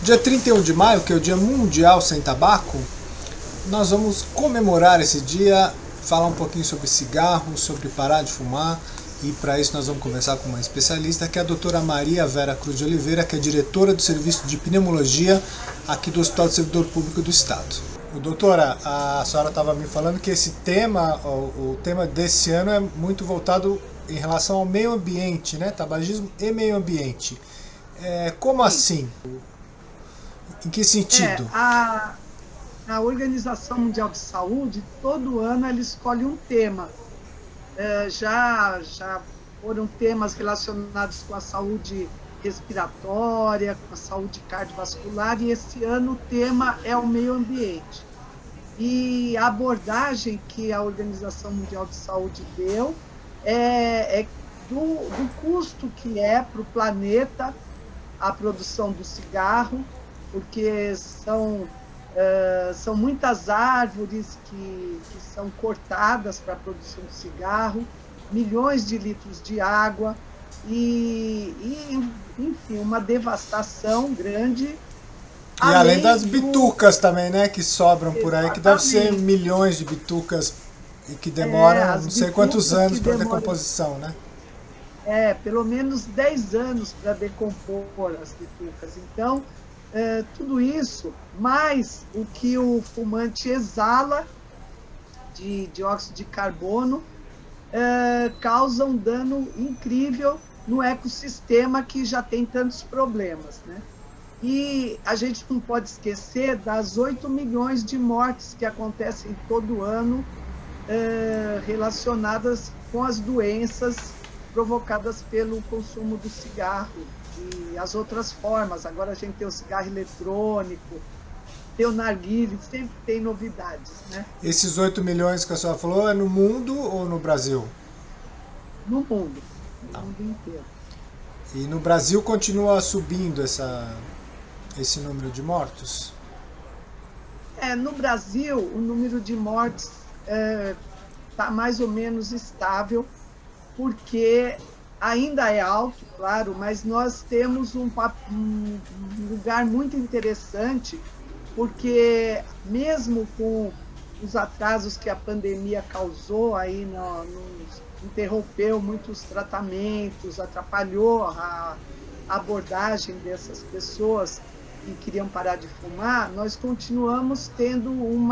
Dia 31 de maio, que é o Dia Mundial Sem Tabaco, nós vamos comemorar esse dia, falar um pouquinho sobre cigarro, sobre parar de fumar, e para isso nós vamos conversar com uma especialista, que é a doutora Maria Vera Cruz de Oliveira, que é diretora do Serviço de Pneumologia aqui do Hospital do Servidor Público do Estado. Doutora, a senhora estava me falando que esse tema, o tema desse ano é muito voltado em relação ao meio ambiente, né? Tabagismo e meio ambiente. Como assim? Em que sentido? A Organização Mundial de Saúde, todo ano, ela escolhe um tema. Já foram temas relacionados com a saúde respiratória, com a saúde cardiovascular, e esse ano o tema é o meio ambiente. E a abordagem que a Organização Mundial de Saúde deu é do custo que é para o planeta a produção do cigarro, porque são muitas árvores que são cortadas para a produção de cigarro, milhões de litros de água enfim, uma devastação grande. E além das bitucas também, né, que sobram por aí, que deve ser milhões de bitucas e que demoram não sei quantos anos para decomposição, né? Pelo menos 10 anos para decompor as bitucas. Então, tudo isso, mais o que o fumante exala de dióxido de carbono, causa um dano incrível no ecossistema que já tem tantos problemas, né? E a gente não pode esquecer das 8 milhões de mortes que acontecem todo ano relacionadas com as doenças provocadas pelo consumo do cigarro e as outras formas. Agora a gente tem o cigarro eletrônico, tem o narguilé, sempre tem novidades, né? Esses 8 milhões que a senhora falou é no mundo ou no Brasil? No mundo, no mundo inteiro. E no Brasil continua subindo esse número de mortos? No Brasil, o número de mortes está mais ou menos estável, porque ainda é alto, claro, mas nós temos um lugar muito interessante, porque mesmo com os atrasos que a pandemia causou, aí interrompeu muitos tratamentos, atrapalhou a abordagem dessas pessoas que queriam parar de fumar, nós continuamos tendo um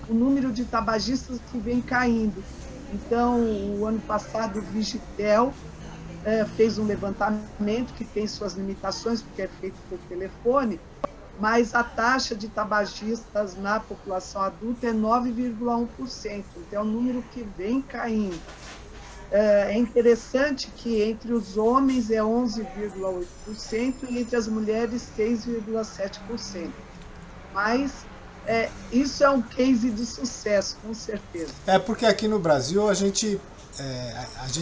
número de tabagistas que vem caindo. Então, o ano passado, o Vigitel fez um levantamento que tem suas limitações, porque é feito por telefone, mas a taxa de tabagistas na população adulta é 9,1%. Então, é um número que vem caindo. É interessante que entre os homens é 11,8% e entre as mulheres 6,7%. Mas isso é um case de sucesso, com certeza. Porque aqui no Brasil a gente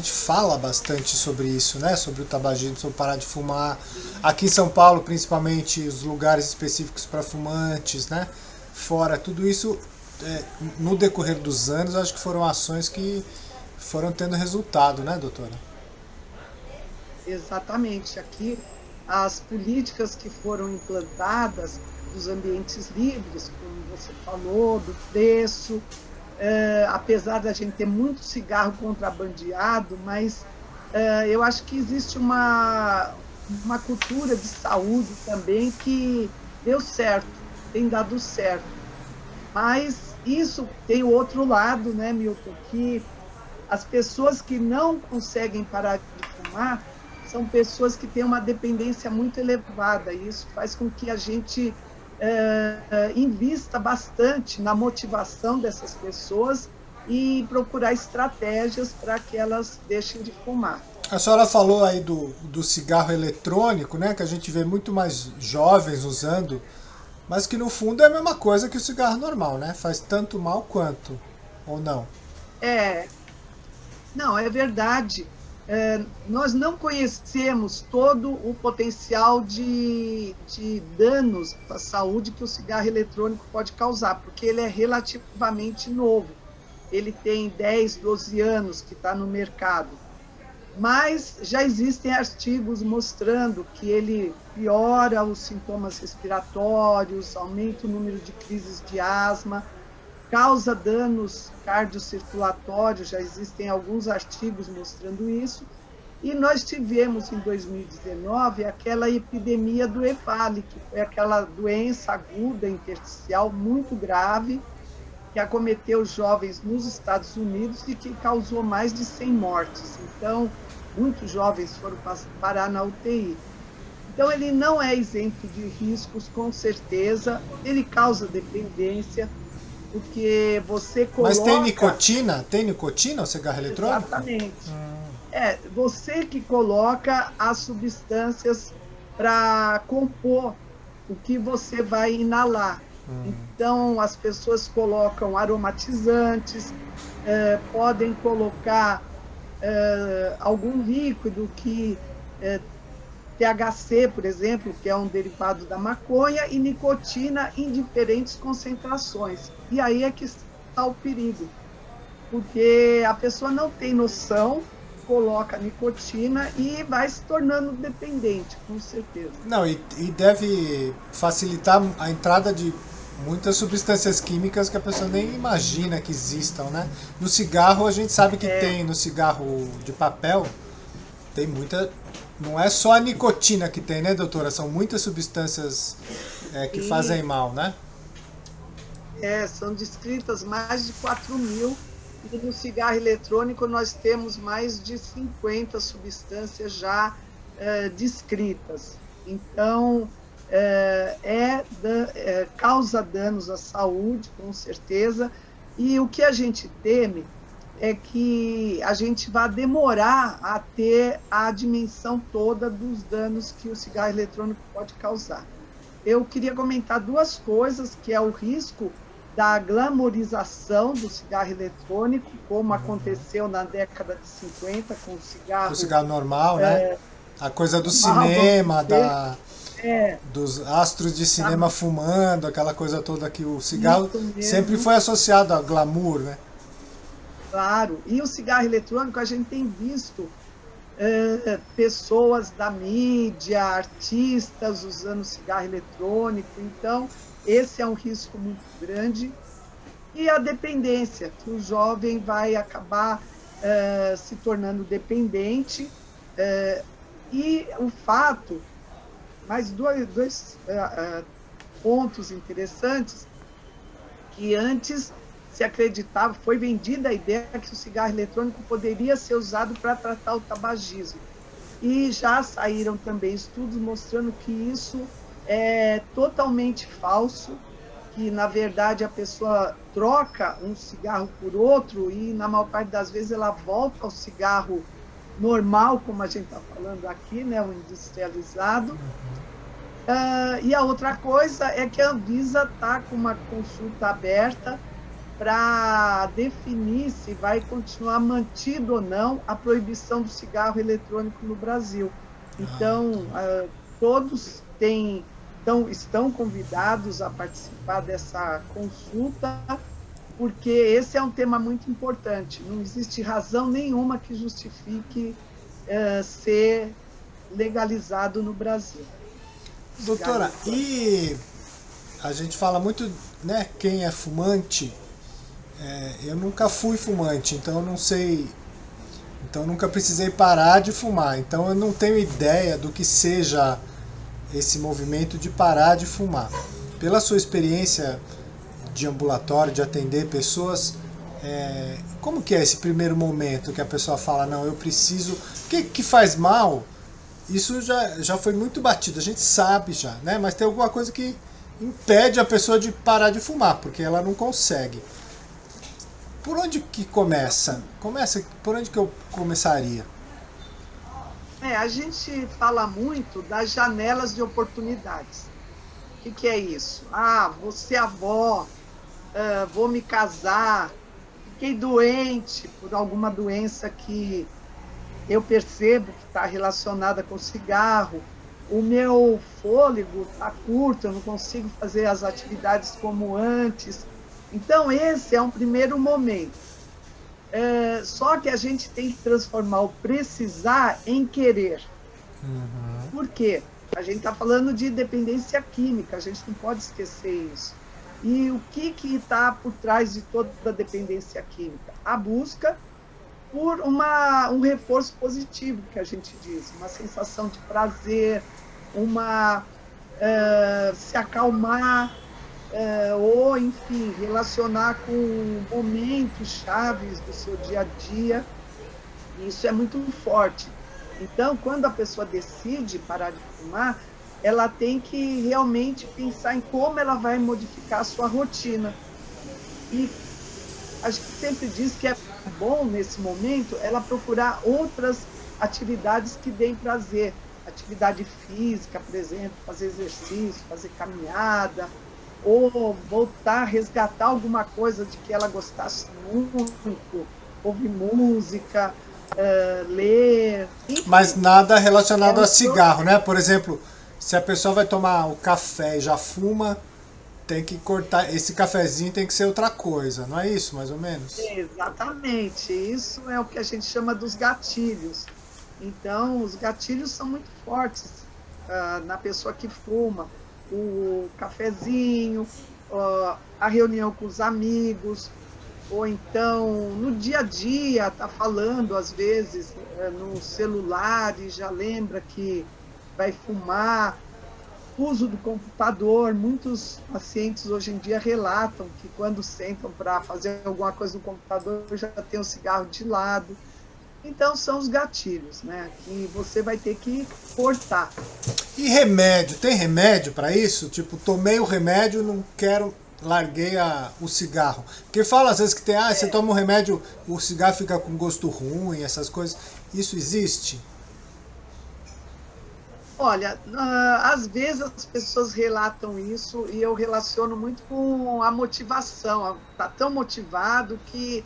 fala bastante sobre isso, né? Sobre o tabagismo, sobre parar de fumar. Aqui em São Paulo, principalmente, os lugares específicos para fumantes, né? Fora tudo isso, no decorrer dos anos, acho que foram ações que foram tendo resultado, né, doutora? Exatamente. Aqui, as políticas que foram implantadas dos ambientes livres, como você falou, do preço, apesar da gente ter muito cigarro contrabandeado, mas eu acho que existe uma cultura de saúde também que deu certo, tem dado certo. Mas isso tem o outro lado, né, Milton, que as pessoas que não conseguem parar de fumar são pessoas que têm uma dependência muito elevada, e isso faz com que a gente invista bastante na motivação dessas pessoas e procurar estratégias para que elas deixem de fumar. A senhora falou aí do cigarro eletrônico, né, que a gente vê muito mais jovens usando, mas que no fundo é a mesma coisa que o cigarro normal, né? Faz tanto mal quanto, ou não? Não, é verdade. Nós não conhecemos todo o potencial de danos à saúde que o cigarro eletrônico pode causar, porque ele é relativamente novo. Ele tem 10, 12 anos que está no mercado. Mas já existem artigos mostrando que ele piora os sintomas respiratórios, aumenta o número de crises de asma, causa danos cardiocirculatórios, já existem alguns artigos mostrando isso. E nós tivemos, em 2019, aquela epidemia do EPALI, que foi aquela doença aguda intersticial muito grave, que acometeu jovens nos Estados Unidos e que causou mais de 100 mortes. Então, muitos jovens foram parar na UTI. Então, ele não é isento de riscos, com certeza. Ele causa dependência, porque você coloca... Mas tem nicotina? Tem nicotina o cigarro eletrônico? Exatamente. Você que coloca as substâncias para compor o que você vai inalar. Então, as pessoas colocam aromatizantes, podem colocar algum líquido que THC, por exemplo, que é um derivado da maconha, e nicotina em diferentes concentrações. E aí é que está o perigo, porque a pessoa não tem noção, coloca nicotina e vai se tornando dependente, com certeza. Não, e deve facilitar a entrada de muitas substâncias químicas que a pessoa nem imagina que existam, né? No cigarro a gente sabe que tem, no cigarro de papel, tem muita... Não é só a nicotina que tem, né, doutora? São muitas substâncias que fazem mal, né? São descritas mais de 4.000, e no cigarro eletrônico nós temos mais de 50 substâncias já descritas. Então, causa danos à saúde, com certeza, e o que a gente teme é que a gente vai demorar a ter a dimensão toda dos danos que o cigarro eletrônico pode causar. Eu queria comentar duas coisas, que é o risco da glamorização do cigarro eletrônico, como aconteceu na década de 50 com o cigarro... O cigarro normal, né? A coisa do cinema, dos astros de cinema fumando, aquela coisa toda que o cigarro sempre foi associado a glamour, né? Claro, e o cigarro eletrônico a gente tem visto pessoas da mídia, artistas usando cigarro eletrônico, então esse é um risco muito grande. E a dependência, que o jovem vai acabar se tornando dependente, e o fato, mais dois pontos interessantes, que antes se acreditava, foi vendida a ideia que o cigarro eletrônico poderia ser usado para tratar o tabagismo. E já saíram também estudos mostrando que isso é totalmente falso, que, na verdade, a pessoa troca um cigarro por outro e, na maior parte das vezes, ela volta ao cigarro normal, como a gente está falando aqui, né, o industrializado. E a outra coisa é que a Anvisa está com uma consulta aberta para definir se vai continuar mantido ou não a proibição do cigarro eletrônico no Brasil. Então, todos estão convidados a participar dessa consulta, porque esse é um tema muito importante. Não existe razão nenhuma que justifique ser legalizado no Brasil. Doutora, e a gente fala muito, né, quem é fumante... eu nunca fui fumante, então eu não sei, então eu nunca precisei parar de fumar, então eu não tenho ideia do que seja esse movimento de parar de fumar. Pela sua experiência de ambulatório, de atender pessoas, como que é esse primeiro momento que a pessoa fala, não, eu preciso, que faz mal? Isso já foi muito batido, a gente sabe já, né? Mas tem alguma coisa que impede a pessoa de parar de fumar, porque ela não consegue. Por onde que começa? Por onde que eu começaria? A gente fala muito das janelas de oportunidades. O que é isso? Vou ser avó, vou me casar, fiquei doente por alguma doença que eu percebo que está relacionada com o cigarro, o meu fôlego está curto, eu não consigo fazer as atividades como antes. Então, esse é um primeiro momento. Só que a gente tem que transformar o precisar em querer. Por quê? A gente está falando de dependência química, a gente não pode esquecer isso. E o que está por trás de toda a dependência química? A busca por um reforço positivo, que a gente diz, uma sensação de prazer, se acalmar, ou, enfim, relacionar com momentos chaves do seu dia a dia. Isso é muito forte. Então, quando a pessoa decide parar de fumar, ela tem que realmente pensar em como ela vai modificar a sua rotina. E a gente sempre diz que é bom, nesse momento, ela procurar outras atividades que deem prazer. Atividade física, por exemplo, fazer exercício, fazer caminhada, ou voltar a resgatar alguma coisa de que ela gostasse muito, ouvir música, ler. Enfim. Mas nada relacionado a cigarro, né? Por exemplo, se a pessoa vai tomar o café e já fuma, tem que cortar, esse cafezinho tem que ser outra coisa, não é isso, mais ou menos? Exatamente, isso é o que a gente chama dos gatilhos. Então, os gatilhos são muito fortes na pessoa que fuma. O cafezinho, a reunião com os amigos, ou então no dia a dia, está falando às vezes no celular e já lembra que vai fumar. Uso do computador, muitos pacientes hoje em dia relatam que quando sentam para fazer alguma coisa no computador já tem o cigarro de lado. Então são os gatilhos, né, que você vai ter que cortar. E remédio? Tem remédio para isso? Tipo, tomei o remédio, não quero, larguei o cigarro. Porque fala às vezes que tem, você toma um remédio, o cigarro fica com gosto ruim, essas coisas. Isso existe? Olha, às vezes as pessoas relatam isso e eu relaciono muito com a motivação. Está tão motivado que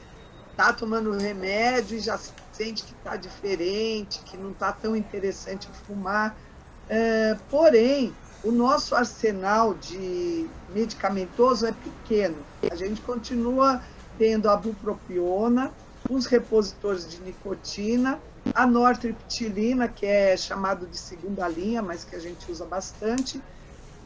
está tomando remédio e já sente que está diferente, que não está tão interessante fumar. Porém, o nosso arsenal de medicamentoso é pequeno. A gente continua tendo a bupropiona, os repositores de nicotina, a nortriptilina, que é chamado de segunda linha, mas que a gente usa bastante,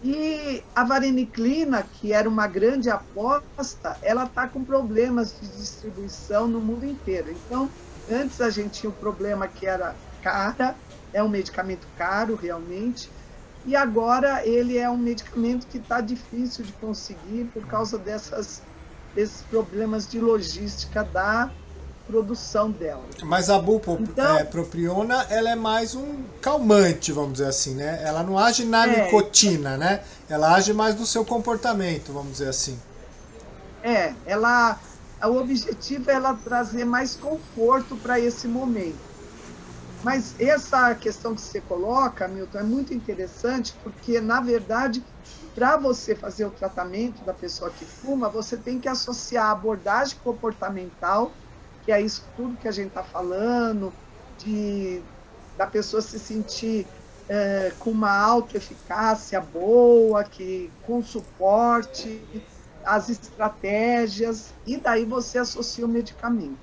e a vareniclina, que era uma grande aposta, ela está com problemas de distribuição no mundo inteiro. Então, antes a gente tinha o problema que era cara, é um medicamento caro realmente, e agora ele é um medicamento que está difícil de conseguir por causa desses problemas de logística da produção dela. Mas a bupropiona, ela é mais um calmante, vamos dizer assim, né? Ela não age na nicotina, né? Ela age mais no seu comportamento, vamos dizer assim. O objetivo é ela trazer mais conforto para esse momento. Mas essa questão que você coloca, Milton, é muito interessante, porque, na verdade, para você fazer o tratamento da pessoa que fuma, você tem que associar a abordagem comportamental, que é isso tudo que a gente está falando, da pessoa se sentir com uma autoeficácia boa, com suporte, as estratégias, e daí você associa o medicamento.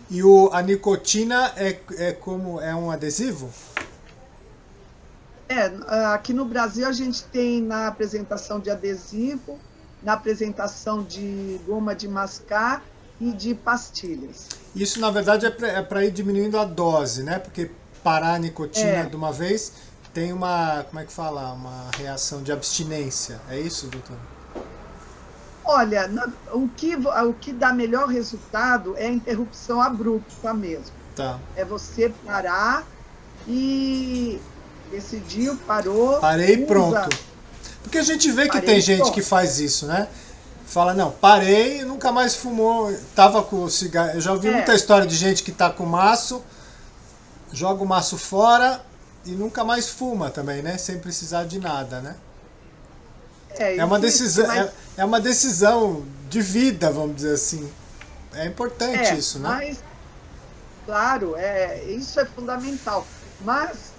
E a nicotina é um adesivo? Aqui no Brasil a gente tem na apresentação de adesivo, na apresentação de goma de mascar e de pastilhas. Isso, na verdade, é para ir diminuindo a dose, né? Porque parar a nicotina de uma vez tem uma reação de abstinência. É isso, doutor? Olha, o que dá melhor resultado é a interrupção abrupta mesmo. Tá. É você parar e decidiu, parou. Parei e pronto. Porque a gente vê que tem gente que faz isso, né? Fala, não, parei, nunca mais fumou, tava com o cigarro. Eu já ouvi muita história de gente que tá com maço, joga o maço fora e nunca mais fuma também, né? Sem precisar de nada, né? É uma decisão de vida, vamos dizer assim. É importante isso, né? Mas, claro, isso é fundamental. Mas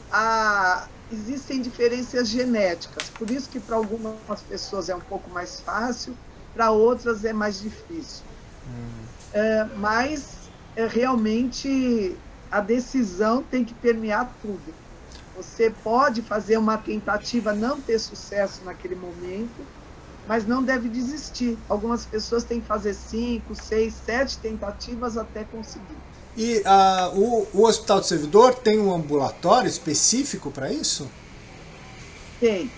existem diferenças genéticas, por isso que para algumas pessoas é um pouco mais fácil, para outras é mais difícil. Mas realmente a decisão tem que permear tudo. Você pode fazer uma tentativa, não ter sucesso naquele momento, mas não deve desistir. Algumas pessoas têm que fazer 5, 6, 7 tentativas até conseguir. E o Hospital do Servidor tem um ambulatório específico para isso? Tem.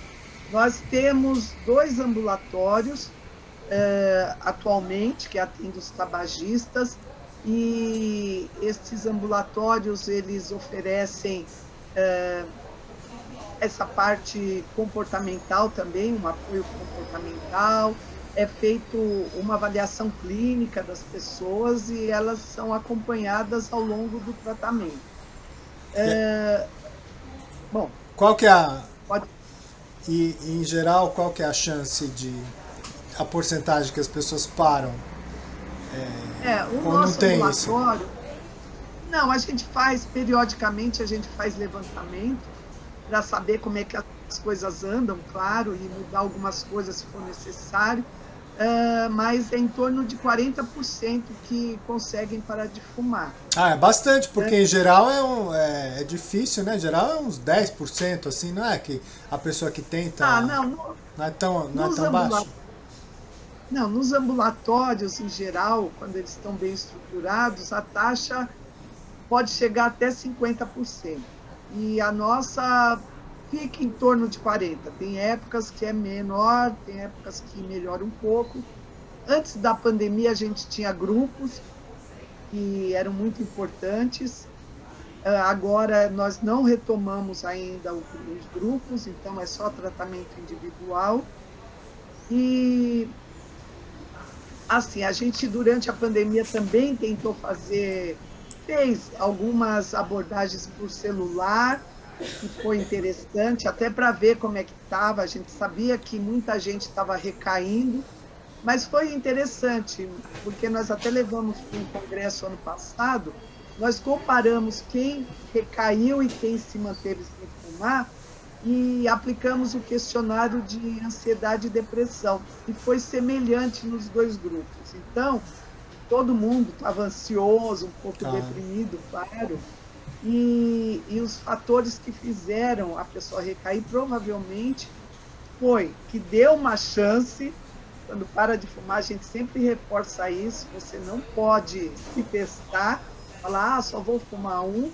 Nós temos 2 ambulatórios atualmente que atendem os tabagistas, e esses ambulatórios eles oferecem essa parte comportamental também, um apoio comportamental, é feito uma avaliação clínica das pessoas e elas são acompanhadas ao longo do tratamento. Bom, qual que é pode... e em geral, qual que é a chance a porcentagem que as pessoas param? O ou nosso não tem ambulatório, isso? não, a gente faz, periodicamente, a gente faz levantamento para saber como é que as coisas andam, claro, e mudar algumas coisas se for necessário, mas é em torno de 40% que conseguem parar de fumar. É bastante, porque em geral é difícil, né? Em geral é uns 10%, assim, não é? Que a pessoa que tenta não é tão baixo. Não, nos ambulatórios, em geral, quando eles estão bem estruturados, a taxa pode chegar até 50%. E a nossa fica em torno de 40%. Tem épocas que é menor, tem épocas que melhora um pouco. Antes da pandemia, a gente tinha grupos que eram muito importantes. Agora, nós não retomamos ainda os grupos, então é só tratamento individual. E assim, a gente durante a pandemia também fez algumas abordagens por celular, que foi interessante, até para ver como é que estava. A gente sabia que muita gente estava recaindo, mas foi interessante, porque nós até levamos para um congresso ano passado, nós comparamos quem recaiu e quem se manteve sem fumar, e aplicamos o questionário de ansiedade e depressão, e foi semelhante nos 2 grupos. Então, todo mundo estava ansioso, um pouco deprimido, claro, e os fatores que fizeram a pessoa recair provavelmente foi que deu uma chance. Quando para de fumar, a gente sempre reforça isso, você não pode se testar, falar, só vou fumar um,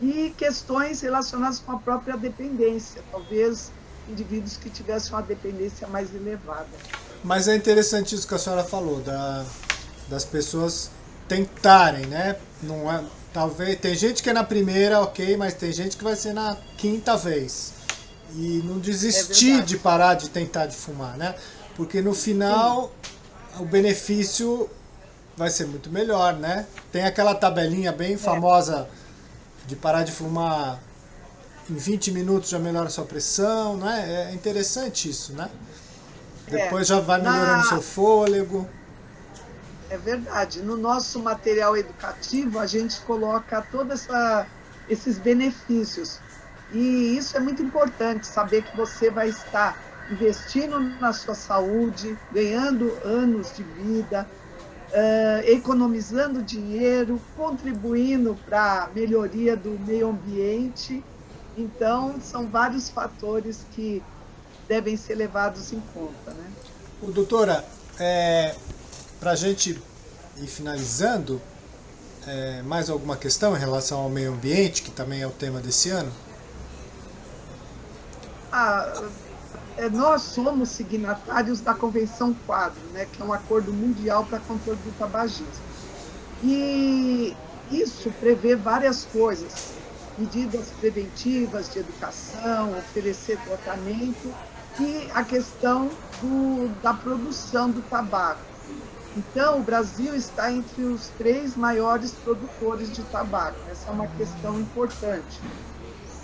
e questões relacionadas com a própria dependência, talvez indivíduos que tivessem uma dependência mais elevada. Mas é interessante isso que a senhora falou, das pessoas tentarem, né? Não é, talvez, tem gente que é na primeira, ok, mas tem gente que vai ser na 5ª vez. E não desistir de parar de tentar de fumar, né? Porque no final o benefício vai ser muito melhor, né? Tem aquela tabelinha bem famosa de parar de fumar em 20 minutos já melhora a sua pressão, não é? É interessante isso, né? Depois já vai melhorando o seu fôlego. É verdade. No nosso material educativo, a gente coloca todos esses benefícios. E isso é muito importante, saber que você vai estar investindo na sua saúde, ganhando anos de vida, economizando dinheiro, contribuindo para a melhoria do meio ambiente. Então, são vários fatores que devem ser levados em conta, né? Doutora, para a gente ir finalizando, mais alguma questão em relação ao meio ambiente, que também é o tema desse ano? Nós somos signatários da Convenção Quadro, né, que é um acordo mundial para controle do tabagismo. E isso prevê várias coisas, medidas preventivas de educação, oferecer tratamento e a questão da produção do tabaco. Então, o Brasil está entre os 3 maiores produtores de tabaco. Essa é uma questão importante.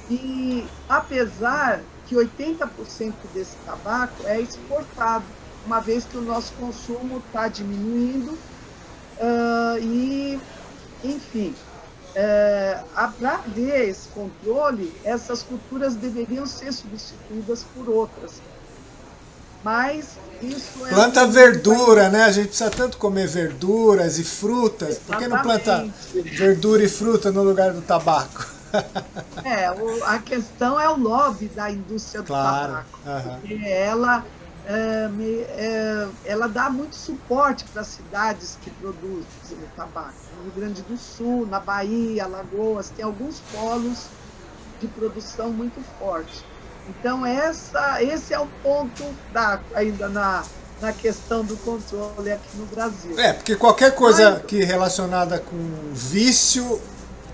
E, apesar que 80% desse tabaco é exportado, uma vez que o nosso consumo está diminuindo, enfim, para haver esse controle, essas culturas deveriam ser substituídas por outras. Mas isso é Planta verdura, né? A gente precisa tanto comer verduras e frutas. Por que não planta exatamente. verdura e fruta no lugar do tabaco? A questão é o lobby da indústria do Claro. tabaco, Aham. porque ela dá muito suporte para as cidades que produzem o tabaco. No Rio Grande do Sul, na Bahia, Alagoas, tem alguns polos de produção muito forte. Então, esse é o ponto fraco ainda na questão do controle aqui no Brasil. Porque qualquer Mas, coisa que relacionada com vício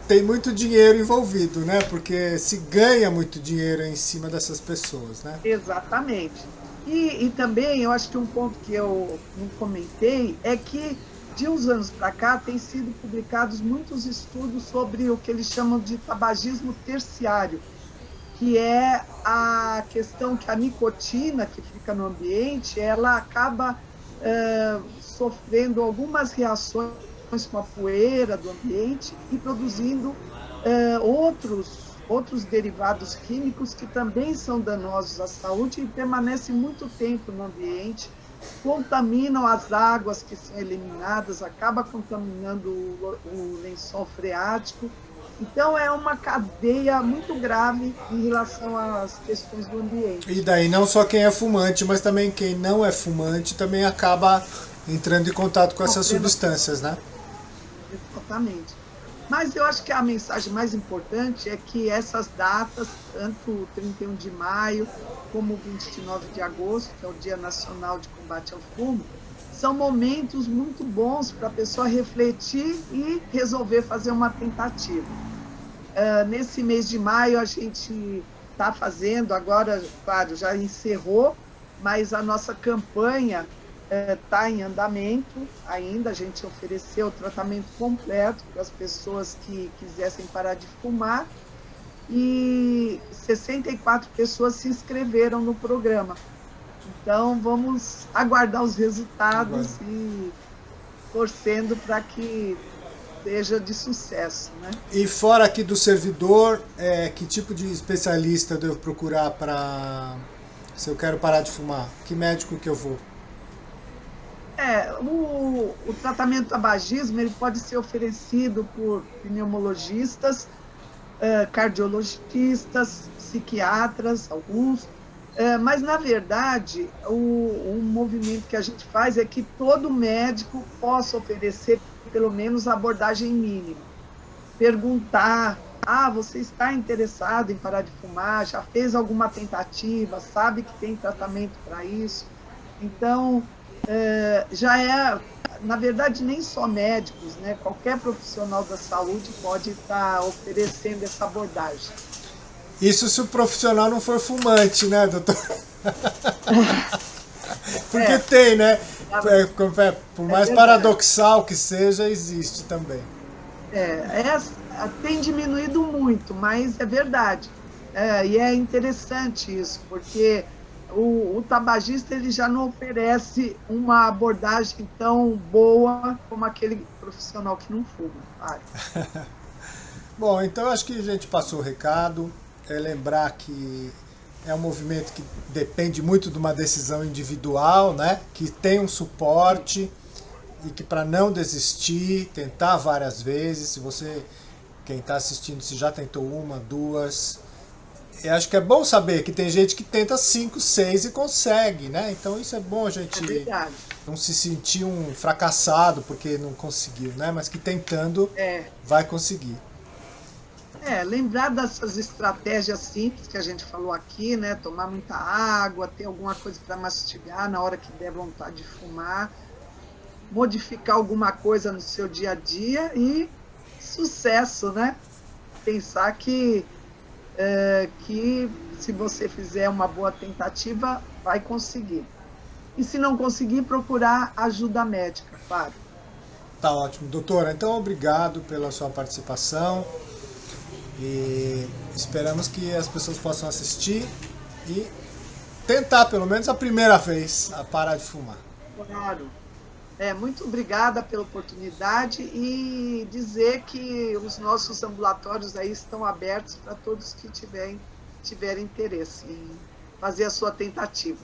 tem muito dinheiro envolvido, né? Porque se ganha muito dinheiro em cima dessas pessoas, né? exatamente. E também, eu acho que um ponto que eu não comentei é que, de uns anos para cá, têm sido publicados muitos estudos sobre o que eles chamam de tabagismo terciário, que é a questão que a nicotina que fica no ambiente, ela acaba sofrendo algumas reações com a poeira do ambiente e produzindo outros derivados químicos que também são danosos à saúde e permanecem muito tempo no ambiente, contaminam as águas que são eliminadas, acaba contaminando o lençol freático. Então, é uma cadeia muito grave em relação às questões do E ambiente. daí não só quem é fumante, mas também quem não é fumante também acaba entrando em contato com essas Sofrendo substâncias, né? exatamente. Mas eu acho que a mensagem mais importante é que essas datas, tanto o 31 de maio como o 29 de agosto, que é o Dia Nacional de Combate ao Fumo, são momentos muito bons para a pessoa refletir e resolver fazer uma tentativa. Nesse mês de maio, a gente está fazendo, agora, claro, já encerrou, mas a nossa campanha está em andamento ainda. A gente ofereceu o tratamento completo para as pessoas que quisessem parar de fumar e 64 pessoas se inscreveram no programa. Então, vamos aguardar os Agora. resultados e torcendo para que seja de sucesso, né? E fora aqui do servidor, que tipo de especialista eu devo procurar para se eu quero parar de fumar? Que médico que eu vou? O tratamento tabagismo ele pode ser oferecido por pneumologistas, cardiologistas, psiquiatras, alguns, mas, na verdade, o movimento que a gente faz é que todo médico possa oferecer pelo menos a abordagem mínima. Perguntar, você está interessado em parar de fumar? Já fez alguma tentativa? Sabe que tem tratamento para isso? Então, já na verdade, nem só médicos, né? Qualquer profissional da saúde pode estar oferecendo essa abordagem. Isso se o profissional não for fumante, né, doutor? Porque É, tem, né? Por é mais verdade. paradoxal que seja, existe também. Tem diminuído muito, mas é verdade. E é interessante isso, porque o tabagista ele já não oferece uma abordagem tão boa como aquele profissional que não fuma, claro. Bom, então acho que a gente passou o recado. É lembrar que é um movimento que depende muito de uma decisão individual, né? Que tem um suporte e que para não desistir, tentar várias vezes. Se você, quem está assistindo, se já tentou uma, duas, eu acho que é bom saber que tem gente que tenta cinco, seis e consegue, né? Então isso é bom a É gente verdade. não se sentir um fracassado porque não conseguiu, né? Mas que tentando É, vai conseguir. lembrar dessas estratégias simples que a gente falou aqui, né? Tomar muita água, ter alguma coisa para mastigar na hora que der vontade de fumar, modificar alguma coisa no seu dia a dia e sucesso, né? Pensar que se você fizer uma boa tentativa, vai conseguir. E se não conseguir, procurar ajuda médica, claro. Tá ótimo, doutora. Então, obrigado pela sua participação e esperamos que as pessoas possam assistir e tentar, pelo menos a primeira vez, a parar de fumar. Claro. Muito obrigada pela oportunidade e dizer que os nossos ambulatórios aí estão abertos para todos que tiverem interesse em fazer a sua tentativa.